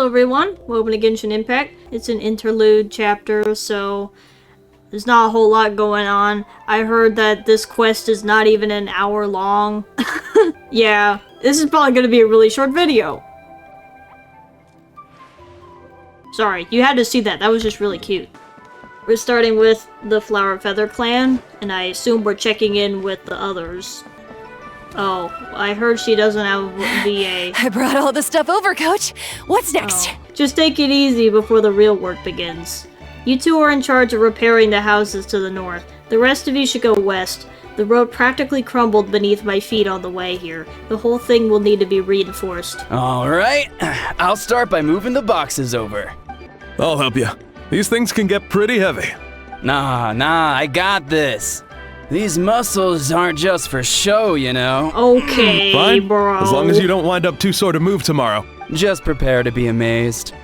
Hello everyone, welcome to Genshin Impact. It's an interlude chapter, so there's not a whole lot going on. I heard that this quest is not even an hour long. Yeah, this is probably going to be a really short video. Sorry, you had to see that. That was just really cute. We're starting with the Flower Feather clan, and I assume we're checking in with the others. Oh, I heard she doesn't have a VA. I brought all the stuff over, Coach. What's next? Oh. Just take it easy before the real work begins. You two are in charge of repairing the houses to the north. The rest of you should go west. The road practically crumbled beneath my feet on the way here. The whole thing will need to be reinforced. Alright, I'll start by moving the boxes over. I'll help you. These things can get pretty heavy. Nah, I got this. These muscles aren't just for show, you know. Okay, Fine, bro. as long as you don't wind up too sore to move tomorrow. Just prepare to be amazed.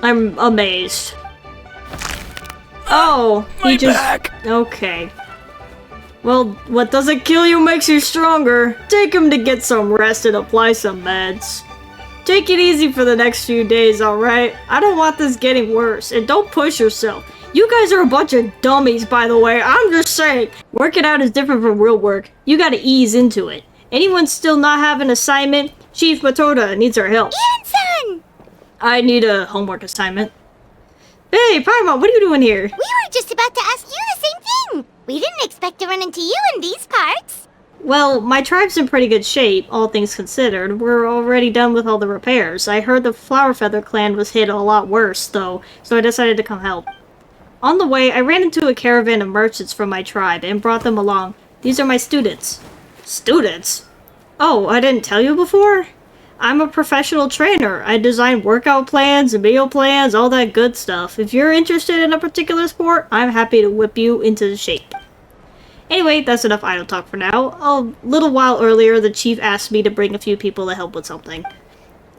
I'm amazed. Oh, he just... back. Okay. Well, what doesn't kill you makes you stronger. Take him to get some rest and apply some meds. Take it easy for the next few days, alright? I don't want this getting worse, and don't push yourself. You guys are a bunch of dummies, by the way. I'm just saying. Working out is different from real work. You gotta ease into it. Anyone still not have an assignment? Chief Matoda needs our help. Genshin! I need a homework assignment. Hey, Paimon, what are you doing here? We were just about to ask you the same thing. We didn't expect to run into you in these parts. Well, my tribe's in pretty good shape, all things considered. We're already done with all the repairs. I heard the Flower Feather clan was hit a lot worse, though, so I decided to come help. On the way, I ran into a caravan of merchants from my tribe and brought them along. These are my students. Students? Oh, I didn't tell you before? I'm a professional trainer. I design workout plans and meal plans, all that good stuff. If you're interested in a particular sport, I'm happy to whip you into shape. Anyway, that's enough idle talk for now. A little while earlier, the chief asked me to bring a few people to help with something.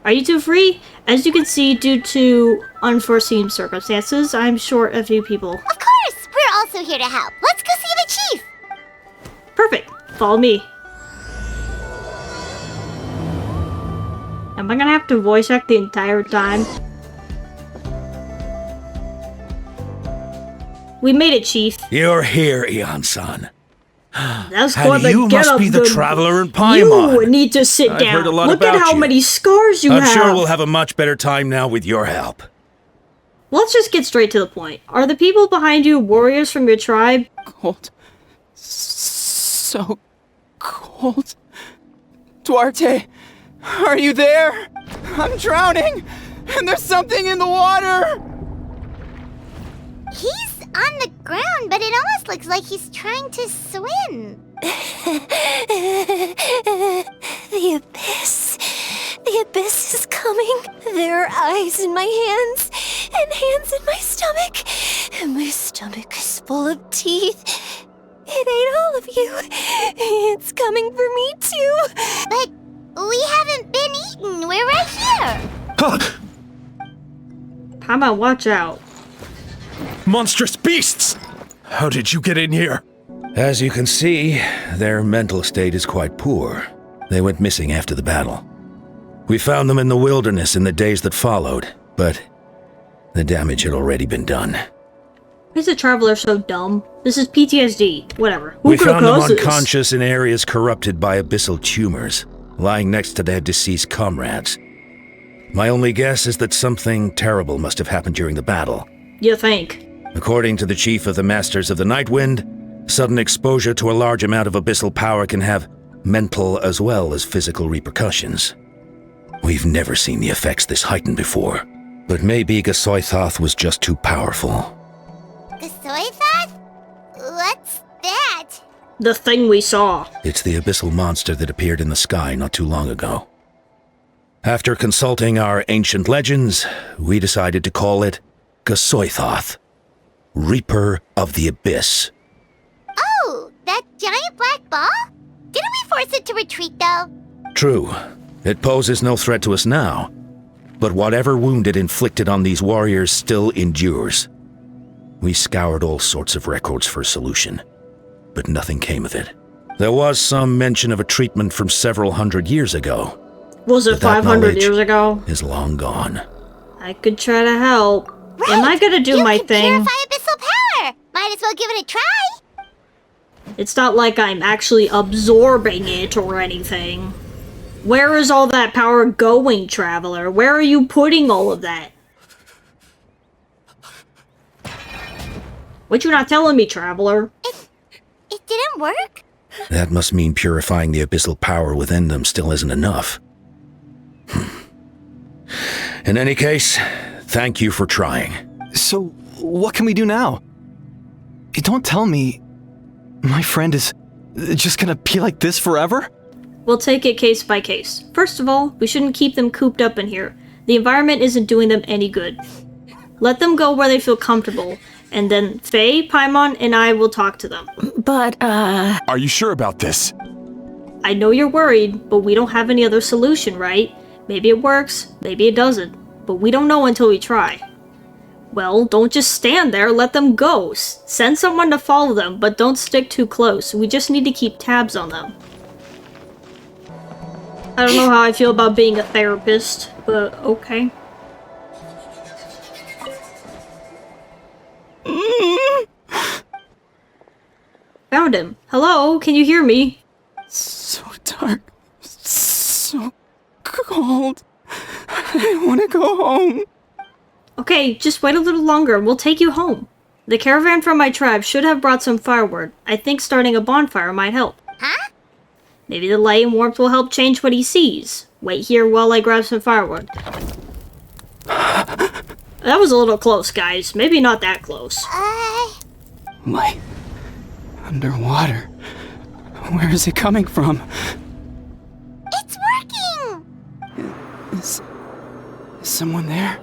Are you two free? As you can see, due to unforeseen circumstances, I'm short a few people. Of course! We're also here to help. Let's go see the chief! Perfect. Follow me. Am I gonna have to voice act the entire time? We made it, Chief. You're here, Eon-san. That's And quite the you get must up. be the traveler in Paimon. You need to sit I've down. heard a lot Look at about how you. many scars you I'm have. sure we'll have a much better time now with your help. Let's just get straight to the point. Are the people behind you warriors from your tribe? Cold. So cold. Duarte, are you there? I'm drowning, and there's something in the water. He's on the ground, but it almost looks like he's trying to swim. The abyss. The abyss is coming. There are eyes in my hands, and hands in my stomach. And my stomach is full of teeth. It ate all of you. It's coming for me too. But we haven't been eaten. We're right here. Paimon, watch out. Monstrous beasts! How did you get in here? As you can see, their mental state is quite poor. They went missing after the battle. We found them in the wilderness in the days that followed, but the damage had already been done. Why is the traveler so dumb? This is PTSD. Whatever. Who We could've found them caused this? unconscious in areas corrupted by abyssal tumors, lying next to their deceased comrades. My only guess is that something terrible must have happened during the battle. You think? According to the chief of the Masters of the Nightwind, sudden exposure to a large amount of abyssal power can have mental as well as physical repercussions. We've never seen the effects this heightened before, but maybe Gasoithoth was just too powerful. The soy thought? What's that? The thing we saw. It's the abyssal monster that appeared in the sky not too long ago. After consulting our ancient legends, we decided to call it Gasoithoth, Reaper of the Abyss. Oh, that giant black ball? Didn't we force it to retreat, though? True. It poses no threat to us now, but whatever wound it inflicted on these warriors still endures. We scoured all sorts of records for a solution, but nothing came of it. There was some mention of a treatment from several hundred years ago, Was it But that 500 knowledge years ago? is long gone. I could try to help. Am I gonna do you my can thing? Purify abyssal power. Might as well give it a try. It's not like I'm actually absorbing it or anything. Where is all that power going, Traveler? Where are you putting all of that? What you not telling me, Traveler? It didn't work? That must mean purifying the abyssal power within them still isn't enough. In any case, thank you for trying. So, what can we do now? Don't tell me my friend is just gonna be like this forever? We'll take it case by case. First of all, we shouldn't keep them cooped up in here. The environment isn't doing them any good. Let them go where they feel comfortable, and then Faye, Paimon, and I will talk to them. But, Are you sure about this? I know you're worried, but we don't have any other solution, right? Maybe it works, maybe it doesn't, but we don't know until we try. Well, don't just stand there, let them go. Send someone to follow them, but don't stick too close. We just need to keep tabs on them. I don't know how I feel about being a therapist, but okay. Found him. Hello, can you hear me? So dark. So cold. I want to go home. Okay, just wait a little longer and we'll take you home. The caravan from my tribe should have brought some firewood. I think starting a bonfire might help. Huh? Maybe the light and warmth will help change what he sees. Wait here while I grab some firewood. That was a little close, guys. Maybe not that close. Light. Underwater. Where is it coming from? It's working! Is someone there?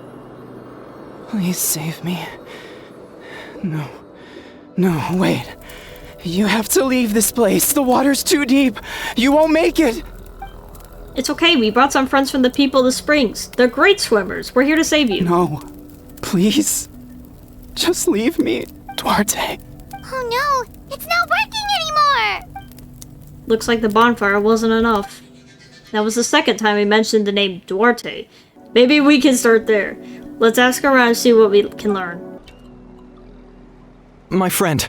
Please save me. No. No, wait. You have to leave this place. The water's too deep. You won't make it. It's okay, we brought some friends from the people of the springs. They're great swimmers. We're here to save you. No. Please. Just leave me, Duarte. Oh no, it's not working anymore! Looks like the bonfire wasn't enough. That was the second time we mentioned the name Duarte. Maybe we can start there. Let's ask around and see what we can learn. My friend,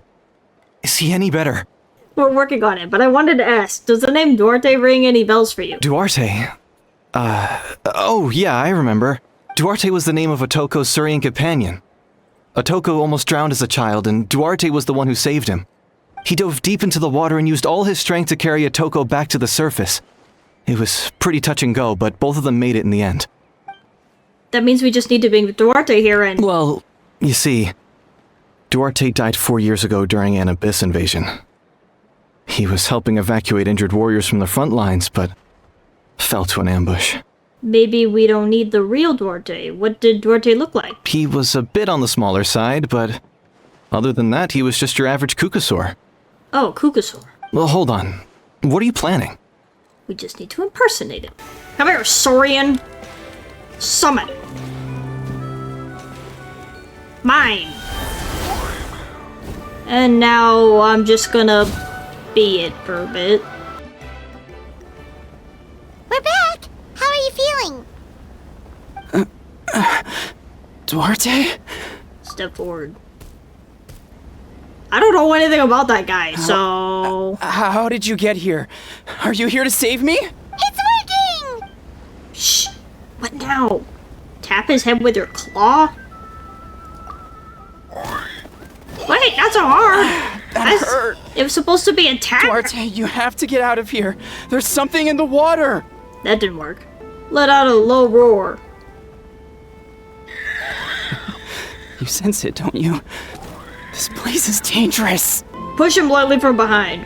is he any better? We're working on it, but I wanted to ask, does the name Duarte ring any bells for you? Duarte? Oh yeah, I remember. Duarte was the name of Otoko's Surian companion. Otoko almost drowned as a child, and Duarte was the one who saved him. He dove deep into the water and used all his strength to carry Otoko back to the surface. It was pretty touch and go, but both of them made it in the end. That means we just need to bring Duarte here and... Well, you see, Duarte died 4 years ago during an abyss invasion. He was helping evacuate injured warriors from the front lines, but fell to an ambush. Maybe we don't need the real Duarte. What did Duarte look like? He was a bit on the smaller side, but other than that, he was just your average Kukasaur. Oh, Kukasaur. Well, hold on. What are you planning? We just need to impersonate him. Come here, Saurian. Summon. Mine. And now I'm just gonna be it for a bit. We're back! How are you feeling? Duarte? Step forward. I don't know anything about that guy, so... How did you get here? Are you here to save me? It's working! Shh! What now? Tap his head with your claw? Wait, not so hard! That hurt. It was supposed to be a tap! Duarte, you have to get out of here. There's something in the water. That didn't work. Let out a low roar. You sense it, don't you? This place is dangerous. Push him lightly from behind.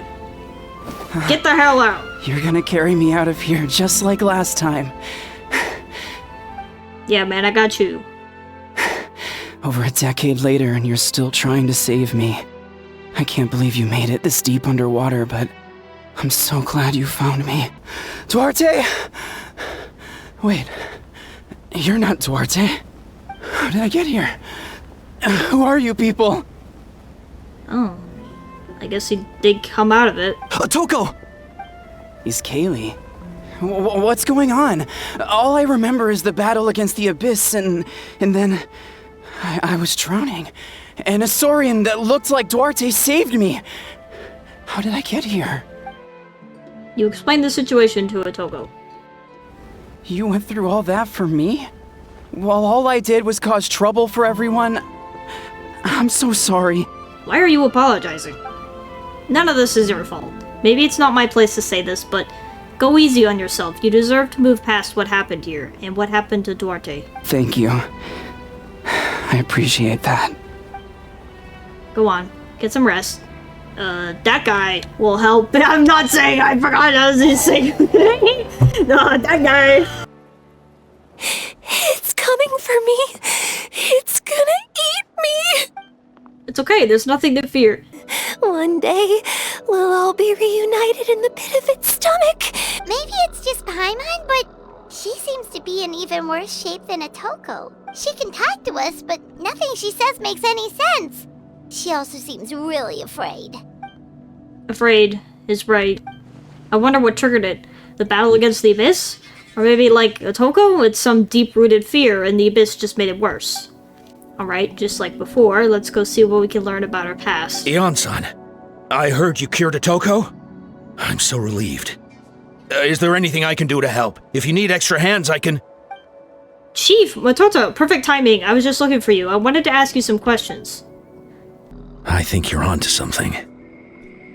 Get the hell out. You're gonna carry me out of here just like last time. Yeah, man, I got you. Over a decade later, and you're still trying to save me. I can't believe you made it this deep underwater, but I'm so glad you found me. Duarte! Wait, you're not Duarte. How did I get here? Who are you people? Oh. I guess he did come out of it. Otoko! He's Kaylee. What's going on? All I remember is the battle against the Abyss, and then I was drowning. And a Saurian that looked like Duarte saved me. How did I get here? You explained the situation to Otoko. You went through all that for me? While all I did was cause trouble for everyone? I'm so sorry. Why are you apologizing? None of this is your fault. Maybe it's not my place to say this, but go easy on yourself. You deserve to move past what happened here, and what happened to Duarte. Thank you. I appreciate that. Go on, get some rest. That guy will help. I'm not saying I forgot I was his thing. No, that guy. It's coming for me. It's gonna eat me. It's okay, there's nothing to fear. One day, we'll all be reunited in the pit of its stomach. Maybe it's just Paimon, but she seems to be in even worse shape than Otoko. She can talk to us, but nothing she says makes any sense. She also seems really afraid. Afraid is right. I wonder what triggered it. The battle against the Abyss? Or maybe, like Otoko, it's some deep-rooted fear and the Abyss just made it worse. Alright, just like before, let's go see what we can learn about her past. Ion-san, I heard you cured Otoko? I'm so relieved. Is there anything I can do to help? If you need extra hands, I can... Chief, Matoto, perfect timing. I was just looking for you. I wanted to ask you some questions. I think you're onto something.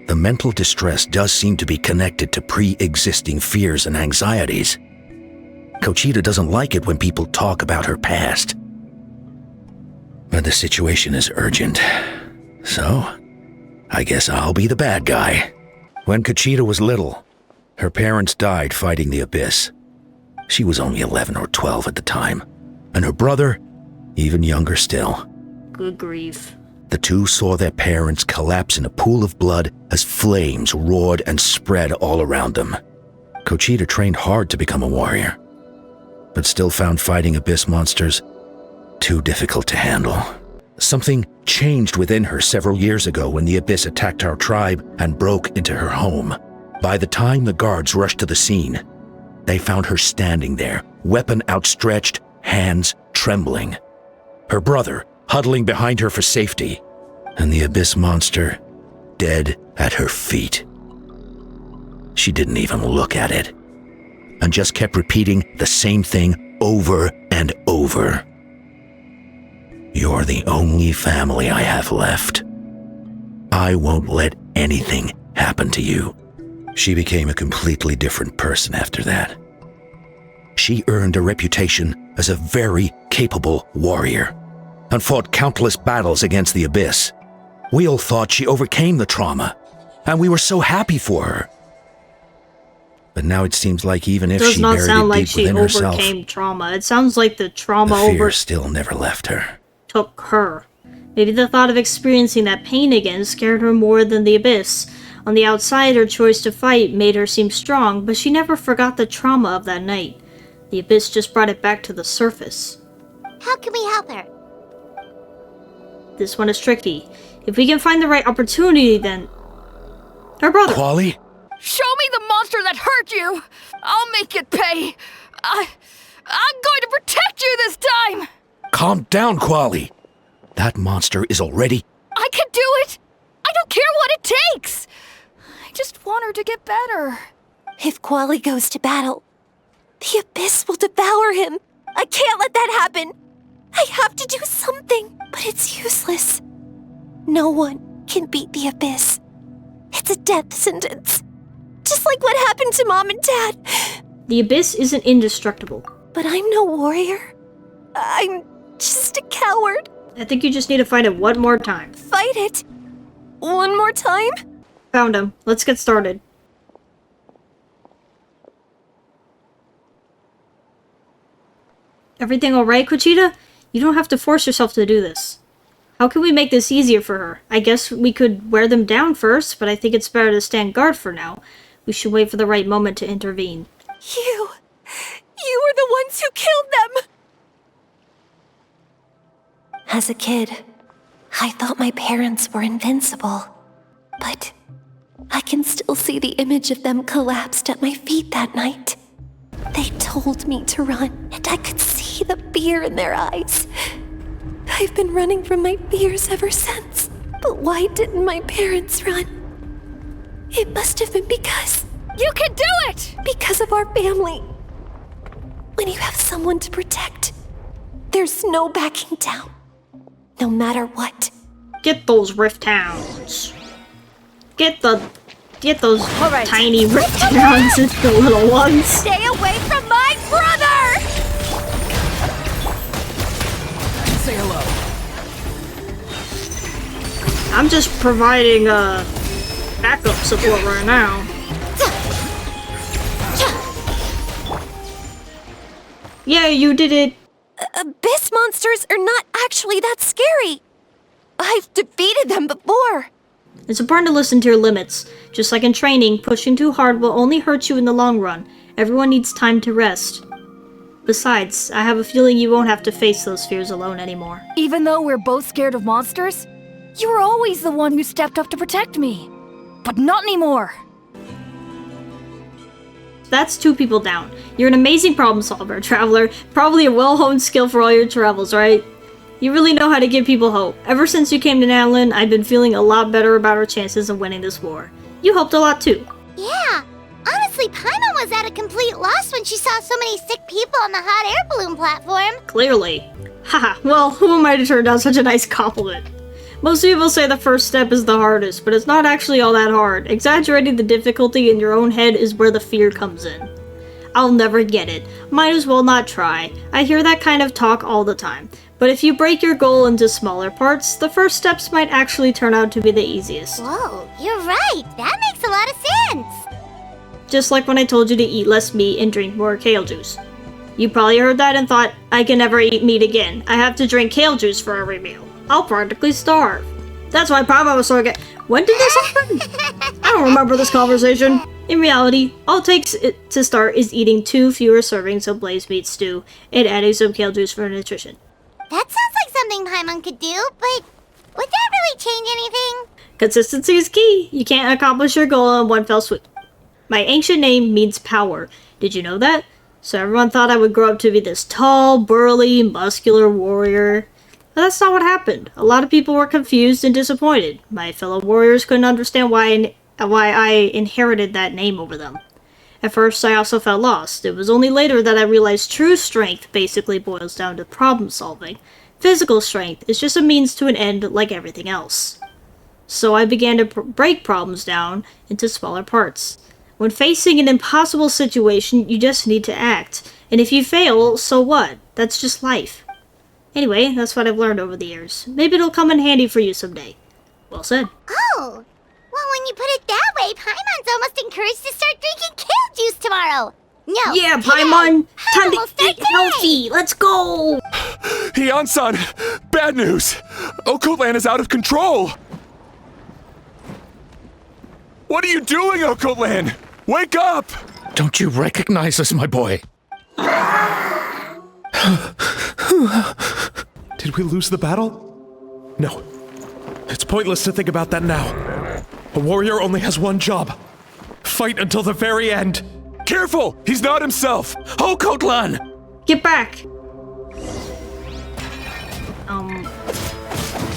The mental distress does seem to be connected to pre-existing fears and anxieties. Kochita doesn't like it when people talk about her past. But the situation is urgent. So, I guess I'll be the bad guy. When Kochita was little, her parents died fighting the Abyss. She was only 11 or 12 at the time, and her brother, even younger still. Good grief. The two saw their parents collapse in a pool of blood as flames roared and spread all around them. Kochita trained hard to become a warrior, but still found fighting Abyss monsters too difficult to handle. Something changed within her several years ago when the Abyss attacked our tribe and broke into her home. By the time the guards rushed to the scene, they found her standing there, weapon outstretched, hands trembling. Her brother huddling behind her for safety, and the Abyss monster dead at her feet. She didn't even look at it, and just kept repeating the same thing over and over. You're the only family I have left. I won't let anything happen to you. She became a completely different person after that. She earned a reputation as a very capable warrior and fought countless battles against the Abyss. We all thought she overcame the trauma, and we were so happy for her. But now it seems like even if she buried it deep within herself, overcame trauma. It sounds like the trauma the fear still never left her. Took her. Maybe the thought of experiencing that pain again scared her more than the Abyss. On the outside, her choice to fight made her seem strong, but she never forgot the trauma of that night. The Abyss just brought it back to the surface. How can we help her? This one is tricky. If we can find the right opportunity, then... Her brother! Quali? Show me the monster that hurt you! I'll make it pay! I'm going to protect you this time! Calm down, Quali. That monster is already... I can do it! I don't care what it takes! I just want her to get better. If Quali goes to battle, the Abyss will devour him. I can't let that happen. I have to do something, but it's useless. No one can beat the Abyss. It's a death sentence. Just like what happened to Mom and Dad. The Abyss isn't indestructible. But I'm no warrior. I'm just a coward. I think you just need to find it one more time. Fight it. One more time? Found him. Let's get started. Everything alright, Kochita? You don't have to force yourself to do this. How can we make this easier for her? I guess we could wear them down first, but I think it's better to stand guard for now. We should wait for the right moment to intervene. You were the ones who killed them! As a kid, I thought my parents were invincible. But I can still see the image of them collapsed at my feet that night. They told me to run, and I could see the fear in their eyes. I've been running from my fears ever since. But why didn't my parents run? It must have been because... You can do it! Because of our family. When you have someone to protect, there's no backing down. No matter what. Get those rift towns. Get those right. tiny rift towns into the little ones. Stay away from my brother! Say hello. I'm just providing backup support right now. Yeah, you did it. Abyss monsters are not actually that scary. I've defeated them before. It's important to listen to your limits. Just like in training, pushing too hard will only hurt you in the long run. Everyone needs time to rest. Besides, I have a feeling you won't have to face those fears alone anymore. Even though we're both scared of monsters, you were always the one who stepped up to protect me. But not anymore. That's 2 people down. You're an amazing problem solver, Traveler. Probably a well-honed skill for all your travels, right? You really know how to give people hope. Ever since you came to Nanlin, I've been feeling a lot better about our chances of winning this war. You helped a lot too. Yeah. Honestly, Paimon was at a complete loss when she saw so many sick people on the hot air balloon platform. Clearly. Haha, well, who am I to turn down such a nice compliment? Most people say the first step is the hardest, but it's not actually all that hard. Exaggerating the difficulty in your own head is where the fear comes in. I'll never get it. Might as well not try. I hear that kind of talk all the time. But if you break your goal into smaller parts, the first steps might actually turn out to be the easiest. Whoa, you're right. That makes a lot of sense. Just like when I told you to eat less meat and drink more kale juice. You probably heard that and thought, I can never eat meat again. I have to drink kale juice for every meal. I'll practically starve. That's why Papa was so When did this happen? I don't remember this conversation. In reality, all it takes to start is eating 2 fewer servings of blaze meat stew and adding some kale juice for nutrition. That sounds like something Paimon could do, but would that really change anything? Consistency is key. You can't accomplish your goal in one fell swoop. My ancient name means power. Did you know that? So everyone thought I would grow up to be this tall, burly, muscular warrior. But that's not what happened. A lot of people were confused and disappointed. My fellow warriors couldn't understand why I inherited that name over them. At first, I also felt lost. It was only later that I realized true strength basically boils down to problem solving. Physical strength is just a means to an end like everything else. So I began to break problems down into smaller parts. When facing an impossible situation, you just need to act. And if you fail, so what? That's just life. Anyway, that's what I've learned over the years. Maybe it'll come in handy for you someday. Well said. Oh, well, when you put it that way, Paimon's almost encouraged to start drinking kale juice tomorrow. No. Yeah, today. Paimon! Time We'll to start eat today. healthy! Let's go! Hyeon-san! Bad news! Okoland is out of control! What are you doing, Okoland? Wake up! Don't you recognize us, my boy? Did we lose the battle? No. It's pointless to think about that now. A warrior only has one job. Fight until the very end. Careful! He's not himself! Okotlan! Get back!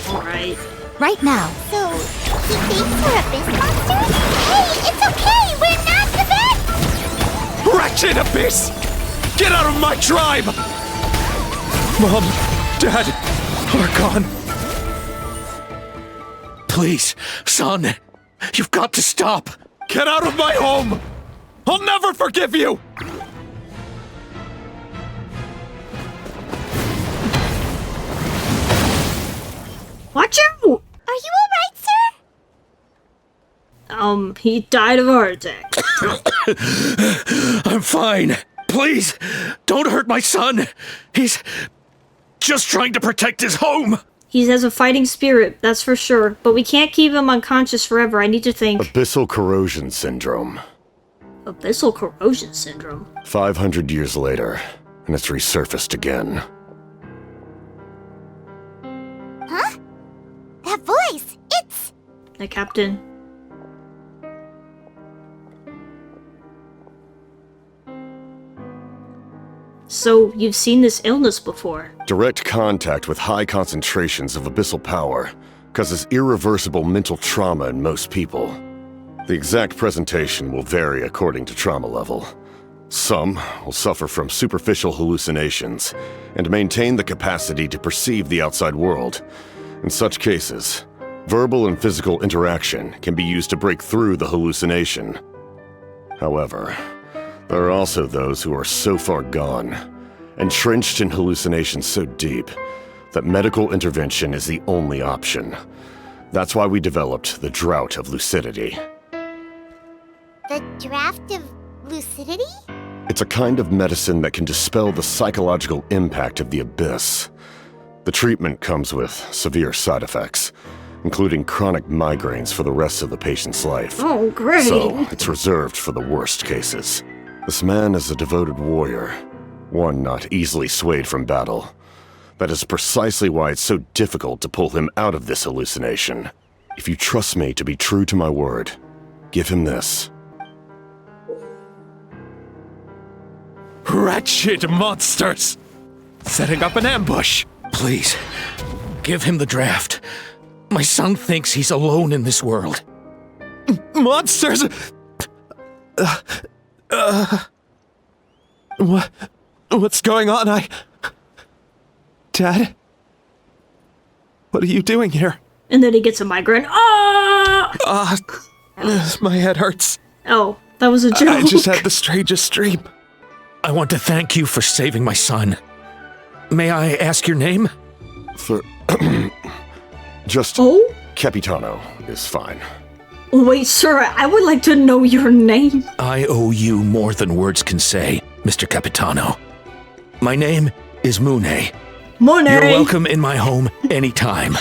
Alright. Right now. So, he thinks we're abyss monsters? Hey, it's okay! We're not the best! Wretched abyss! Get out of my tribe! Mom, Dad, are gone. Please, son, you've got to stop. Get out of my home! I'll never forgive you! Watch out! Are you alright, sir? He died of a heart attack. I'm fine. Please, don't hurt my son. He's just trying to protect his home. He has a fighting spirit, that's for sure, but we can't keep him unconscious forever. I need to think. Abyssal corrosion syndrome. Abyssal corrosion syndrome. 500 years later, and it's resurfaced again. Huh? That voice! It's... The captain. So, you've seen this illness before? Direct contact with high concentrations of abyssal power causes irreversible mental trauma in most people. The exact presentation will vary according to trauma level. Some will suffer from superficial hallucinations and maintain the capacity to perceive the outside world. In such cases, verbal and physical interaction can be used to break through the hallucination. However, there are also those who are so far gone, entrenched in hallucinations so deep, that medical intervention is the only option. That's why we developed the Drought of Lucidity. The Draft of Lucidity? It's a kind of medicine that can dispel the psychological impact of the abyss. The treatment comes with severe side effects, including chronic migraines for the rest of the patient's life. Oh, great! So, it's reserved for the worst cases. This man is a devoted warrior, one not easily swayed from battle. That is precisely why it's so difficult to pull him out of this hallucination. If you trust me to be true to my word, give him this. Wretched monsters! Setting up an ambush! Please, give him the draft. My son thinks he's alone in this world. Monsters! What's going on? What are you doing here? And then he gets a migraine. Ah! My head hurts. Oh, that was a joke. I just had the strangest dream. I want to thank you for saving my son. May I ask your name? Just Oh? Capitano is fine. Wait, sir, I would like to know your name. I owe you more than words can say, Mr. Capitano. My name is Mune. Monet. You're welcome in my home anytime.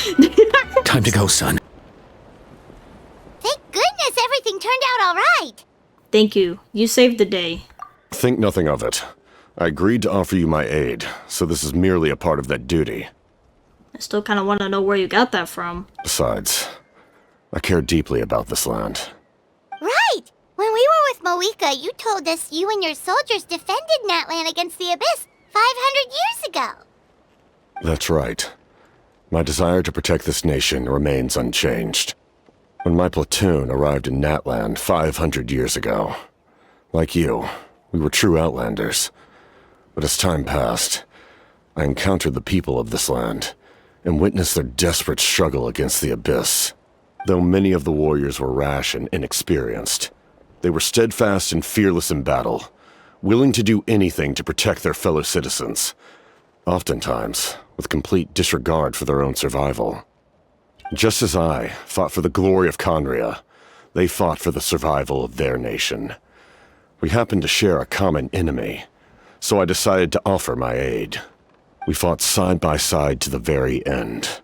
Time to go, son. Thank goodness everything turned out all right. Thank you. You saved the day. Think nothing of it. I agreed to offer you my aid, so this is merely a part of that duty. I still kind of want to know where you got that from. Besides, I care deeply about this land. Right! When we were with Moika, you told us you and your soldiers defended Natlan against the Abyss 500 years ago. That's right. My desire to protect this nation remains unchanged. When my platoon arrived in Natlan 500 years ago, like you, we were true outlanders. But as time passed, I encountered the people of this land and witnessed their desperate struggle against the Abyss. Though many of the warriors were rash and inexperienced, they were steadfast and fearless in battle, willing to do anything to protect their fellow citizens, oftentimes with complete disregard for their own survival. Just as I fought for the glory of Conria, they fought for the survival of their nation. We happened to share a common enemy, so I decided to offer my aid. We fought side by side to the very end.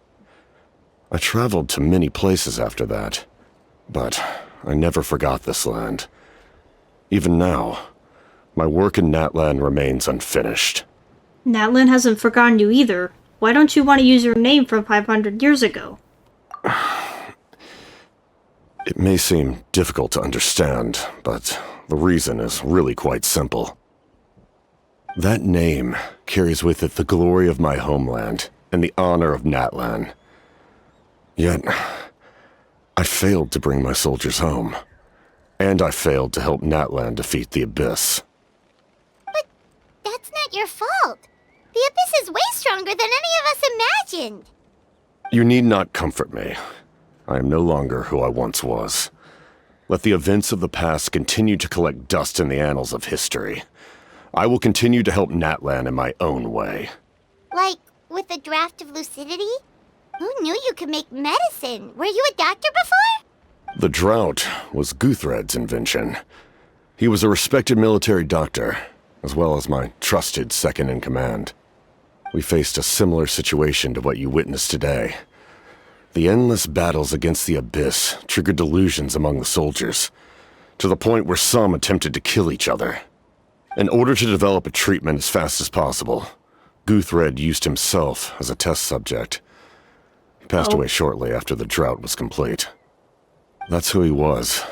I traveled to many places after that, but I never forgot this land. Even now, my work in Natlan remains unfinished. Natlan hasn't forgotten you either. Why don't you want to use your name from 500 years ago? It may seem difficult to understand, but the reason is really quite simple. That name carries with it the glory of my homeland and the honor of Natlan. Yet, I failed to bring my soldiers home, and I failed to help Natlan defeat the Abyss. But that's not your fault. The Abyss is way stronger than any of us imagined. You need not comfort me. I am no longer who I once was. Let the events of the past continue to collect dust in the annals of history. I will continue to help Natlan in my own way. Like, with the Draft of Lucidity? Who knew you could make medicine? Were you a doctor before? The drought was Guthred's invention. He was a respected military doctor, as well as my trusted second-in-command. We faced a similar situation to what you witnessed today. The endless battles against the Abyss triggered delusions among the soldiers, to the point where some attempted to kill each other. In order to develop a treatment as fast as possible, Guthred used himself as a test subject. He passed away shortly after the drought was complete. That's who he was.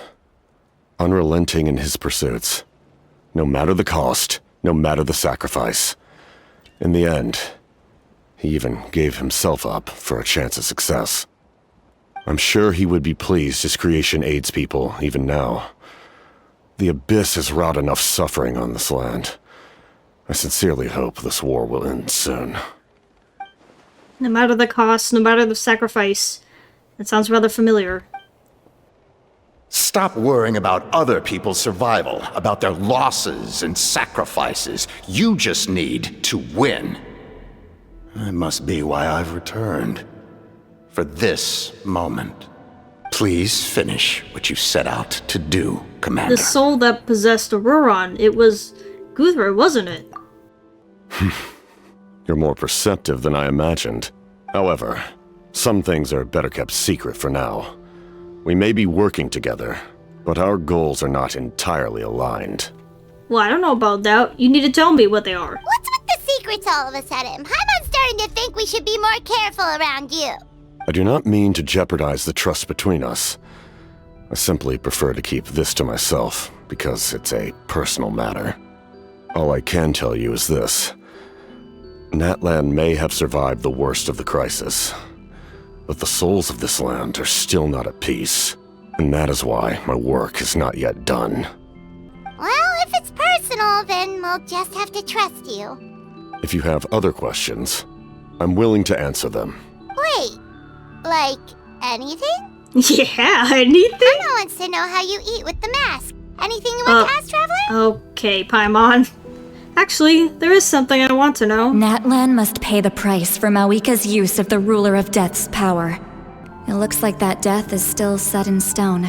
Unrelenting in his pursuits. No matter the cost, no matter the sacrifice, In the end, he even gave himself up for a chance at success. I'm sure he would be pleased his creation aids people even now. The Abyss has wrought enough suffering on this land. I sincerely hope this war will end soon. No matter the cost, no matter the sacrifice. That sounds rather familiar. Stop worrying about other people's survival, about their losses and sacrifices. You just need to win. That must be why I've returned. For this moment. Please finish what you set out to do, Commander. The soul that possessed Auroron, it was Guthrie, wasn't it? You're more perceptive than I imagined. However, some things are better kept secret for now. We may be working together, but our goals are not entirely aligned. Well, I don't know about that. You need to tell me what they are. What's with the secrets all of a sudden? Paimon's starting to think we should be more careful around you. I do not mean to jeopardize the trust between us. I simply prefer to keep this to myself, because it's a personal matter. All I can tell you is this. Natlan may have survived the worst of the crisis, but the souls of this land are still not at peace, and that is why my work is not yet done. Well, if it's personal, then we'll just have to trust you. If you have other questions, I'm willing to answer them. Wait, like anything? Yeah, anything? Paimon wants to know how you eat with the mask. Anything you want to ask, Traveler? Okay, Paimon. Actually, there is something I want to know. Natlan must pay the price for Mawika's use of the Ruler of Death's power. It looks like that death is still set in stone.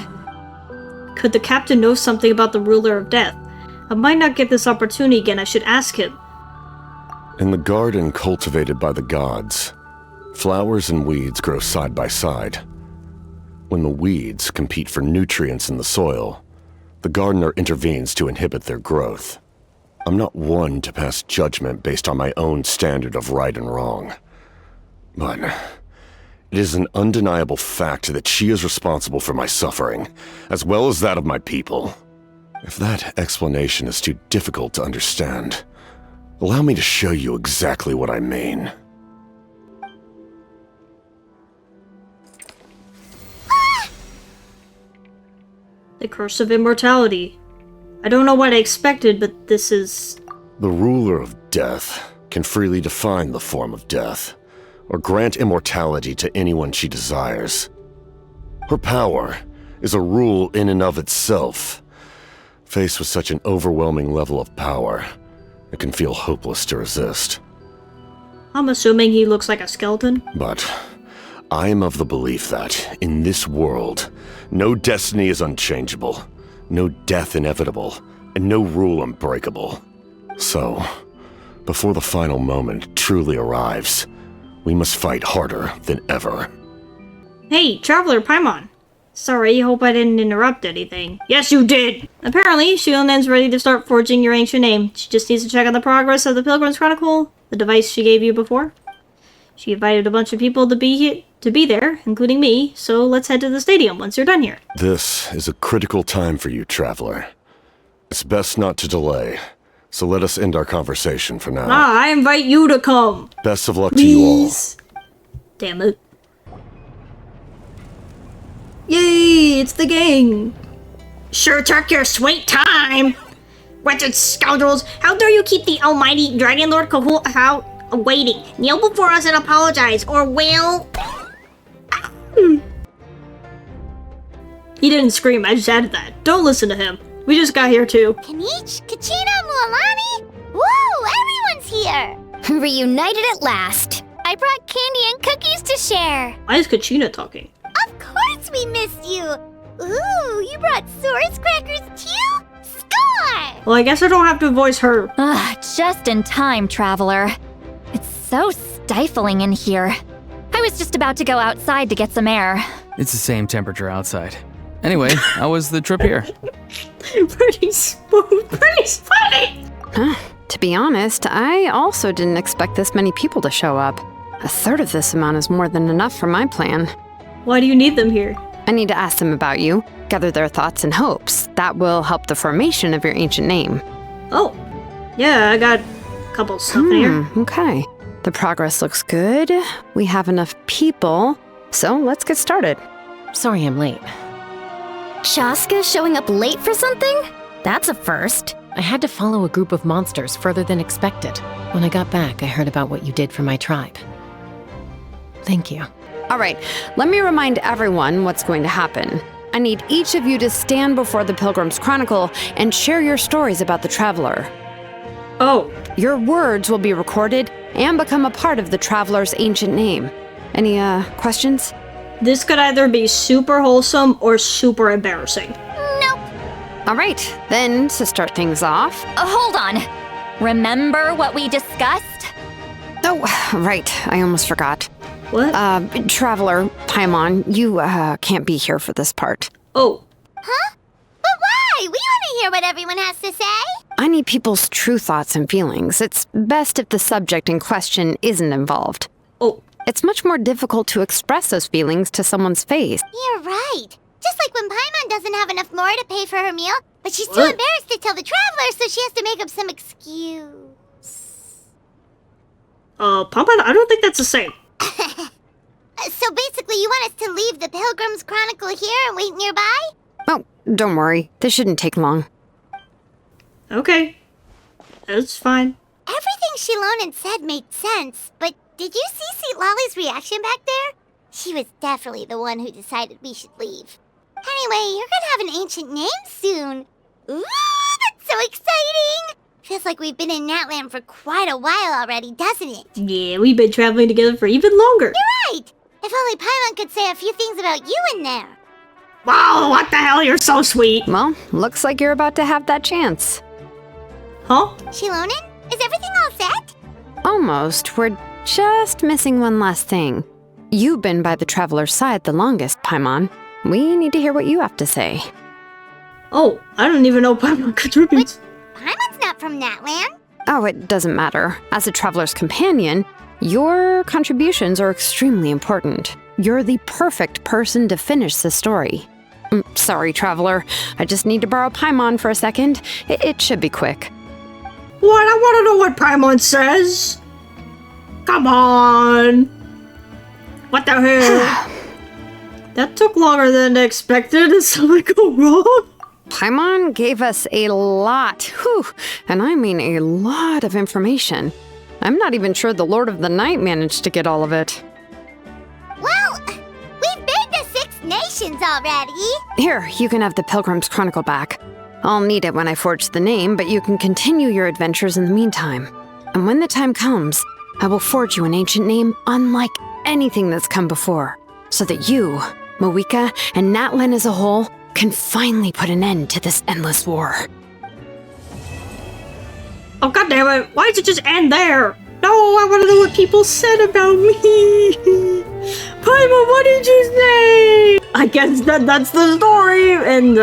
Could the captain know something about the Ruler of Death? I might not get this opportunity again. I should ask him. In the garden cultivated by the gods, flowers and weeds grow side by side. When the weeds compete for nutrients in the soil, the gardener intervenes to inhibit their growth. I'm not one to pass judgment based on my own standard of right and wrong. But it is an undeniable fact that she is responsible for my suffering, as well as that of my people. If that explanation is too difficult to understand, allow me to show you exactly what I mean. The Curse of Immortality. I don't know what I expected, but this is... The Ruler of Death can freely define the form of death, or grant immortality to anyone she desires. Her power is a rule in and of itself. Faced with such an overwhelming level of power, it can feel hopeless to resist. I'm assuming he looks like a skeleton. But I am of the belief that, in this world, no destiny is unchangeable, no death inevitable, and no rule unbreakable. So, before the final moment truly arrives, we must fight harder than ever. Hey, Traveler Paimon. Sorry, hope I didn't interrupt anything. Yes, you did! Apparently, Shieldn's ready to start forging your ancient name. She just needs to check on the progress of the Pilgrim's Chronicle, the device she gave you before. She invited a bunch of people to be there, including me, so let's head to the stadium once you're done here. This is a critical time for you, Traveler. It's best not to delay, so let us end our conversation for now. I invite you to come! Best of luck Please. to you all. Damn it. Yay, it's the gang! Sure took your sweet time! Wretched scoundrels, how dare you keep the almighty Dragon Lord Kahul out waiting? Kneel before us and apologize, or we'll... He didn't scream, I just added that. Don't listen to him. We just got here too. Kanich, Kachina, Mualani? Woo, everyone's here! Reunited at last. I brought candy and cookies to share. Why is Kachina talking? Of course we missed you! Ooh, you brought Source crackers too? Score! Well, I guess I don't have to voice her. Just in time, Traveler. It's so stifling in here. I was just about to go outside to get some air. It's the same temperature outside. Anyway, how was the trip here? Pretty smooth, pretty funny! To be honest, I also didn't expect this many people to show up. A third of this amount is more than enough for my plan. Why do you need them here? I need to ask them about you, gather their thoughts and hopes. That will help the formation of your ancient name. Oh, yeah, I got couple stuff in here. Okay. The progress looks good. We have enough people, so let's get started. Sorry I'm late. Shaska showing up late for something? That's a first. I had to follow a group of monsters further than expected. When I got back, I heard about what you did for my tribe. Thank you. All right, let me remind everyone what's going to happen. I need each of you to stand before the Pilgrim's Chronicle and share your stories about the Traveler. Oh. Your words will be recorded and become a part of the Traveler's ancient name. Any, questions? This could either be super wholesome or super embarrassing. Nope. All right, then to start things off... Hold on. Remember what we discussed? Oh, right, I almost forgot. What? Traveler, Paimon, you, can't be here for this part. Oh. Huh? But why? We want to hear what everyone has to say. I need people's true thoughts and feelings. It's best if the subject in question isn't involved. Oh. It's much more difficult to express those feelings to someone's face. You're right. Just like when Paimon doesn't have enough more to pay for her meal, but she's too embarrassed to tell the Traveler, so she has to make up some excuse. Paimon, I don't think that's the same. So basically you want us to leave the Pilgrim's Chronicle here and wait nearby? Oh, don't worry. This shouldn't take long. Okay. That's fine. Everything Shilonen said made sense, but did you see Seat Lolly's reaction back there? She was definitely the one who decided we should leave. Anyway, you're gonna have an ancient name soon. Ooh, that's so exciting! Feels like we've been in Natland for quite a while already, doesn't it? Yeah, we've been traveling together for even longer. You're right! If only Paimon could say a few things about you in there. Wow, what the hell? You're so sweet. Well, looks like you're about to have that chance. Huh? Shilonen, is everything all set? Almost. We're just missing one last thing. You've been by the Traveler's side the longest, Paimon. We need to hear what you have to say. Oh, I don't even know Paimon contributes. Paimon's not from Natland. Oh, it doesn't matter. As a Traveler's companion, your contributions are extremely important. You're the perfect person to finish the story. Sorry, Traveler. I just need to borrow Paimon for a second. It should be quick. What? I want to know what Paimon says. Come on. What the hell? That took longer than expected. Did something go wrong? Paimon gave us a lot, and I mean a lot of information. I'm not even sure the Lord of the Night managed to get all of it. Well, we've been to 6 nations already. Here, you can have the Pilgrim's Chronicle back. I'll need it when I forge the name, but you can continue your adventures in the meantime. And when the time comes, I will forge you an ancient name unlike anything that's come before, so that you, Moeka, and Natlan as a whole can finally put an end to this endless war. Oh, goddammit. Why did it just end there? No, I want to know what people said about me. Paimon, what did you say? I guess that's the story. And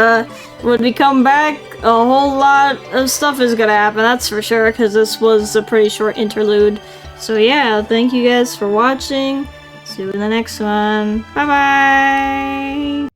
when we come back, a whole lot of stuff is going to happen. That's for sure, because this was a pretty short interlude. So yeah, thank you guys for watching. See you in the next one. Bye-bye.